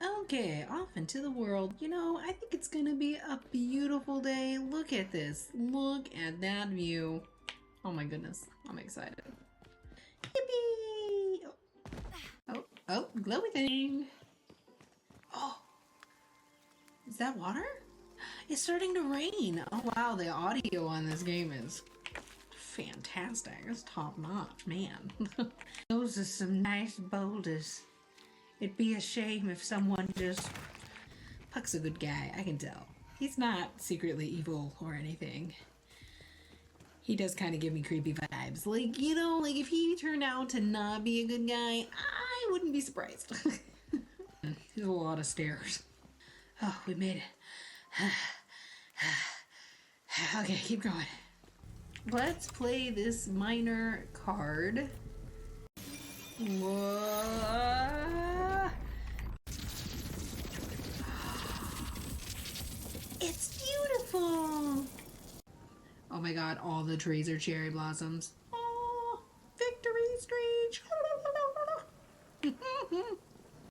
Okay, off into the world. I think it's gonna be a beautiful day. Look at this. Look at that view. Oh my goodness, I'm excited. Yippee! Oh, glowy thing. Oh, is that water? It's starting to rain. Oh wow, the audio on this game is fantastic. It's top notch, man. Those are some nice boulders. It'd be a shame if someone just... Puck's a good guy, I can tell. He's not secretly evil or anything. He does kind of give me creepy vibes. Like if he turned out to not be a good guy, I wouldn't be surprised. There's a lot of stairs. Oh, we made it. Okay, keep going. Let's play this minor card. Whoa. It's beautiful! Oh my god, all the trees are cherry blossoms. Oh, victory screech!